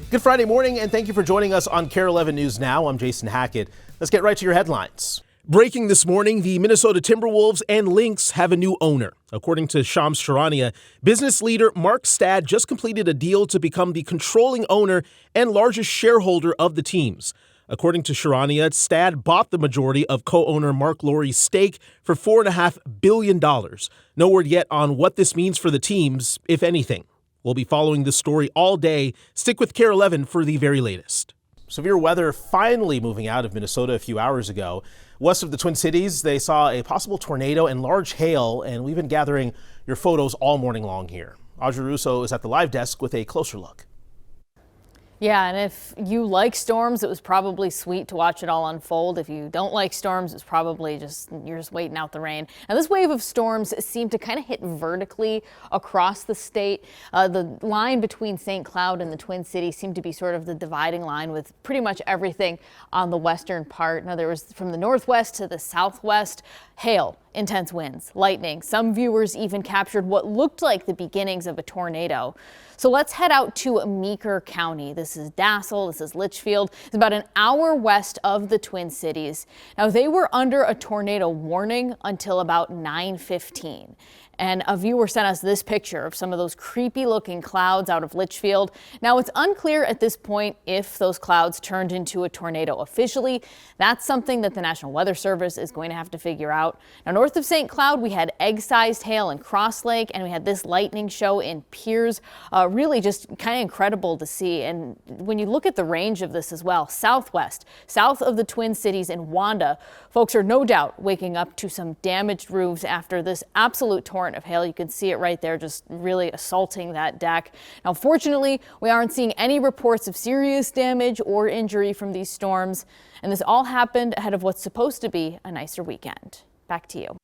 Good Friday morning, and thank you for joining us on KARE 11 News Now. I'm Jason Hackett. Let's get right to your headlines. Breaking this morning, the Minnesota Timberwolves and Lynx have a new owner. According to Shams Charania, business leader Mark Stad just completed a deal to become the controlling owner and largest shareholder of the teams. According to Charania, Stad bought the majority of co-owner Mark Lowry's stake for $4.5 billion. No word yet on what this means for the teams, if anything. We'll be following this story all day. Stick with KARE 11 for the very latest. Severe weather finally moving out of Minnesota a few hours ago. West of the Twin Cities, they saw a possible tornado and large hail, and we've been gathering your photos all morning long here. Audrey Russo is at the live desk with a closer look. Yeah, and if you like storms, it was probably sweet to watch it all unfold. If you don't like storms, it's probably you're just waiting out the rain. Now, this wave of storms seemed to kind of hit vertically across the state. The line between St. Cloud and the Twin Cities seemed to be sort of the dividing line with pretty much everything on the western part. Now, there was from the northwest to the southwest, hail, intense winds, lightning. Some viewers even captured what looked like the beginnings of a tornado. So let's head out to Meeker County. This is Dassel, this is Litchfield. It's about an hour west of the Twin Cities. Now, they were under a tornado warning until about 9:15. And a viewer sent us this picture of some of those creepy looking clouds out of Litchfield. Now, it's unclear at this point if those clouds turned into a tornado officially. That's something that the National Weather Service is going to have to figure out. Now, north of St. Cloud, we had egg-sized hail in Cross Lake, and we had this lightning show in Piers. Really just kind of incredible to see. And when you look at the range of this as well, southwest, south of the Twin Cities in Wanda, folks are no doubt waking up to some damaged roofs after this absolute torrent of hail. You can see it right there, just really assaulting that deck. Now, fortunately, we aren't seeing any reports of serious damage or injury from these storms. And this all happened ahead of what's supposed to be a nicer weekend. Back to you.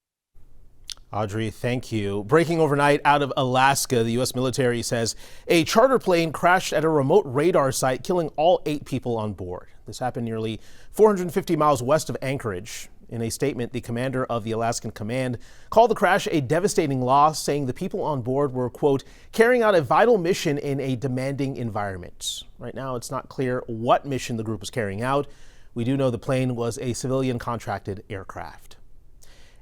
Audrey, thank you. Breaking overnight out of Alaska, the U.S. military says a charter plane crashed at a remote radar site, killing all 8 people on board. This happened nearly 450 miles west of Anchorage. In a statement, the commander of the Alaskan Command called the crash a devastating loss, saying the people on board were, quote, carrying out a vital mission in a demanding environment. Right now, it's not clear what mission the group was carrying out. We do know the plane was a civilian contracted aircraft.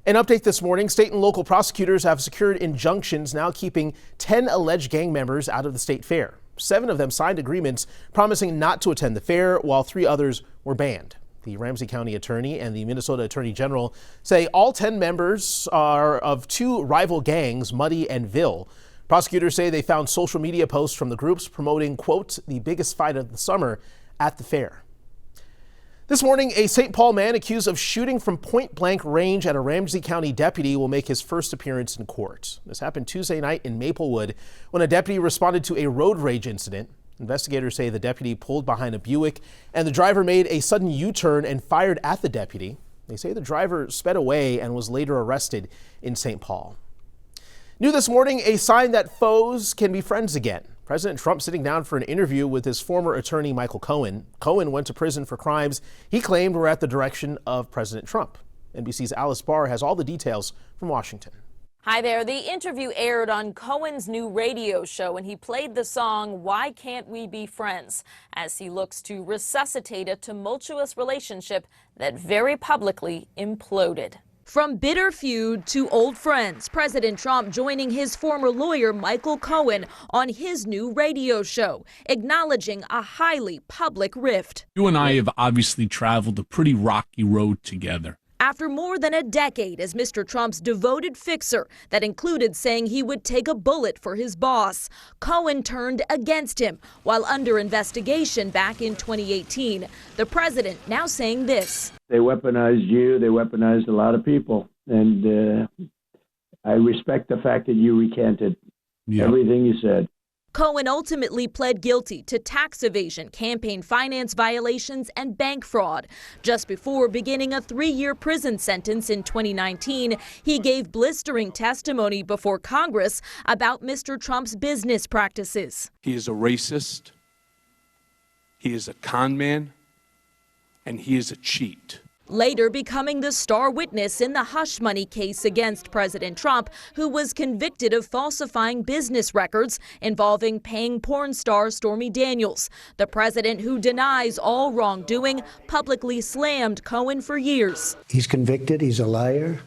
An update this morning, state and local prosecutors have secured injunctions now keeping 10 alleged gang members out of the state fair. 7 of them signed agreements promising not to attend the fair, while 3 others were banned. The Ramsey County Attorney and the Minnesota Attorney General say all 10 members are of 2 rival gangs, Muddy and Ville. Prosecutors say they found social media posts from the groups promoting, quote, the biggest fight of the summer at the fair. This morning, a St. Paul man accused of shooting from point-blank range at a Ramsey County deputy will make his first appearance in court. This happened Tuesday night in Maplewood when a deputy responded to a road rage incident. Investigators say the deputy pulled behind a Buick and the driver made a sudden U-turn and fired at the deputy. They say the driver sped away and was later arrested in St. Paul. New this morning, a sign that foes can be friends again. President Trump sitting down for an interview with his former attorney, Michael Cohen. Cohen went to prison for crimes he claimed were at the direction of President Trump. NBC's Alice Barr has all the details from Washington. Hi there. The interview aired on Cohen's new radio show, and he played the song "Why Can't We Be Friends" as he looks to resuscitate a tumultuous relationship that very publicly imploded. From bitter feud to old friends, President Trump joining his former lawyer Michael Cohen on his new radio show, acknowledging a highly public rift. You and I have obviously traveled a pretty rocky road together. After more than a decade as Mr. Trump's devoted fixer that included saying he would take a bullet for his boss, Cohen turned against him while under investigation back in 2018. The president now saying this. They weaponized you. They weaponized a lot of people. And I respect the fact that you recanted everything you said. Cohen ultimately pled guilty to tax evasion, campaign finance violations, and bank fraud. Just before beginning a 3-year prison sentence in 2019, he gave blistering testimony before Congress about Mr. Trump's business practices. He is a racist, he is a con man, and he is a cheat. later becoming the star witness in the hush money case against President Trump, who was convicted of falsifying business records involving paying porn star Stormy Daniels. The president, who denies all wrongdoing, publicly slammed Cohen for years. He's convicted, he's a liar,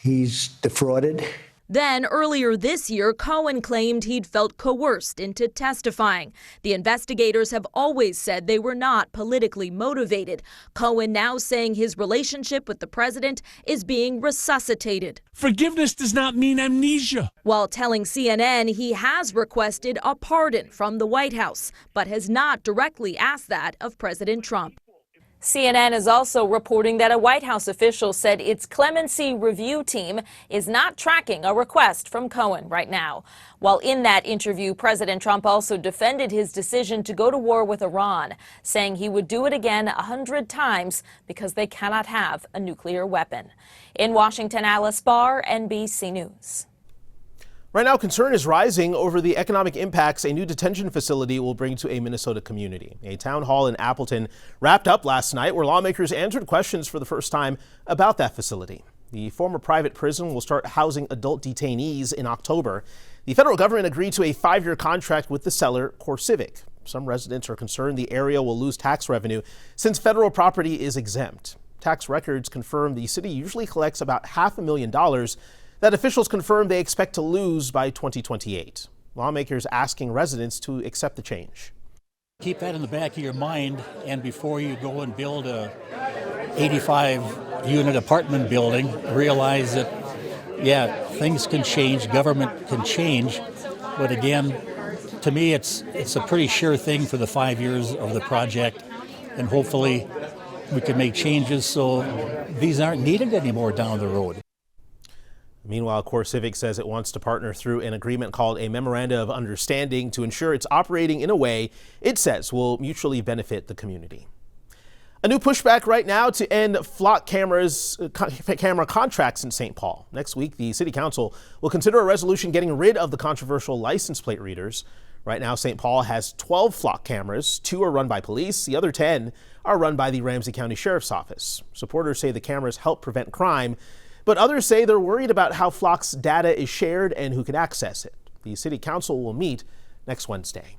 he's defrauded. Then, earlier this year, Cohen claimed he'd felt coerced into testifying. The investigators have always said they were not politically motivated. Cohen now saying his relationship with the president is being resuscitated. Forgiveness does not mean amnesia. While telling CNN he has requested a pardon from the White House, but has not directly asked that of President Trump. CNN is also reporting that a White House official said its clemency review team is not tracking a request from Cohen right now. While in that interview, President Trump also defended his decision to go to war with Iran, saying he would do it again 100 times because they cannot have a nuclear weapon. In Washington, Alice Barr, NBC News. Right now, concern is rising over the economic impacts a new detention facility will bring to a Minnesota community. A town hall in Appleton wrapped up last night where lawmakers answered questions for the first time about that facility. The former private prison will start housing adult detainees in October. The federal government agreed to a 5-year contract with the seller, CoreCivic. Some residents are concerned the area will lose tax revenue since federal property is exempt. Tax records confirm the city usually collects about $500,000 that officials confirm they expect to lose by 2028. Lawmakers asking residents to accept the change. Keep that in the back of your mind, and before you go and build a 85-unit apartment building, realize that, yeah, things can change, government can change, but again, to me, it's a pretty sure thing for the 5 years of the project, and hopefully we can make changes so these aren't needed anymore down the road. Meanwhile, CoreCivic says it wants to partner through an agreement called a Memoranda of Understanding to ensure it's operating in a way it says will mutually benefit the community. A new pushback right now to end flock camera contracts in St. Paul. Next week, the City Council will consider a resolution getting rid of the controversial license plate readers. Right now, St. Paul has 12 flock cameras. 2 are run by police. The other 10 are run by the Ramsey County Sheriff's Office. Supporters say the cameras help prevent crime, but others say they're worried about how Flock's data is shared and who can access it. The City Council will meet next Wednesday.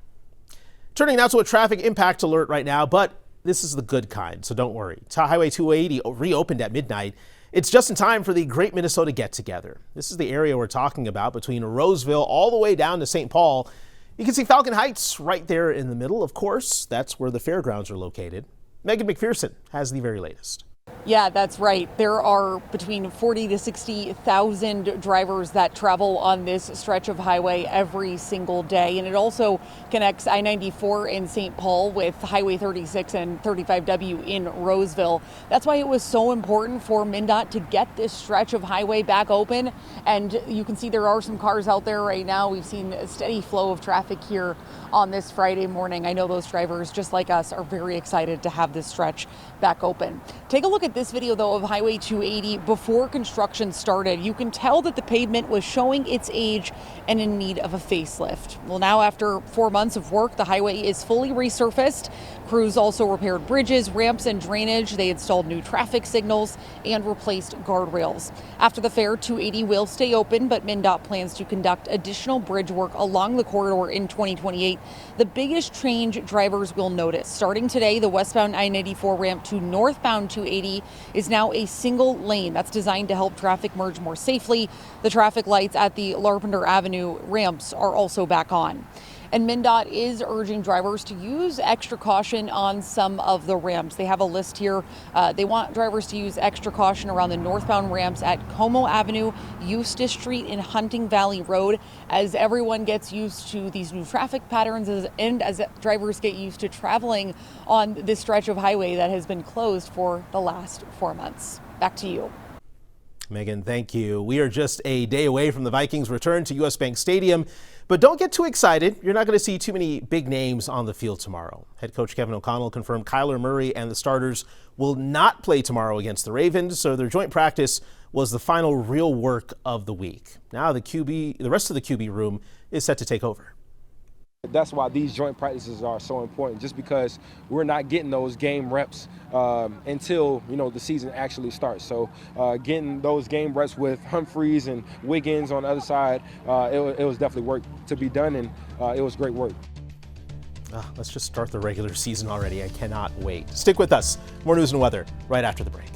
Turning now to a traffic impact alert right now, but this is the good kind, so don't worry. Highway 280 reopened at midnight. It's just in time for the Great Minnesota Get-Together. This is the area we're talking about between Roseville all the way down to St. Paul. You can see Falcon Heights right there in the middle. Of course, that's where the fairgrounds are located. Megan McPherson has the very latest. Yeah, that's right. There are between 40 to 60,000 drivers that travel on this stretch of highway every single day. And it also connects I-94 in St. Paul with Highway 36 and 35W in Roseville. That's why it was so important for MnDOT to get this stretch of highway back open. And you can see there are some cars out there right now. We've seen a steady flow of traffic here on this Friday morning. I know those drivers, just like us, are very excited to have this stretch back open. Take a look at this video, though, of Highway 280 before construction started. You can tell that the pavement was showing its age and in need of a facelift. Well, now after 4 months of work, the highway is fully resurfaced. Crews also repaired bridges, ramps, and drainage. They installed new traffic signals and replaced guardrails. After the fair, 280 will stay open, but MnDOT plans to conduct additional bridge work along the corridor in 2028. The biggest change drivers will notice. Starting today, the westbound I-94 ramp to northbound 280 is now a single lane. That's designed to help traffic merge more safely. The traffic lights at the Larpenteur Avenue ramps are also back on. And MnDOT is urging drivers to use extra caution on some of the ramps. They have a list here. They want drivers to use extra caution around the northbound ramps at Como Avenue, Eustis Street, and Hunting Valley Road, as everyone gets used to these new traffic patterns and as drivers get used to traveling on this stretch of highway that has been closed for the last 4 months. Back to you. Megan, thank you. We are just a day away from the Vikings' return to US Bank Stadium, but don't get too excited. You're not going to see too many big names on the field tomorrow. Head coach Kevin O'Connell confirmed Kyler Murray and the starters will not play tomorrow against the Ravens, so their joint practice was the final real work of the week. Now the rest of the QB room is set to take over. That's why these joint practices are so important, just because we're not getting those game reps until the season actually starts. So getting those game reps with Humphreys and Wiggins on the other side, it was definitely work to be done, and it was great work. Let's just start the regular season already. I cannot wait. Stick with us. More news and weather right after the break.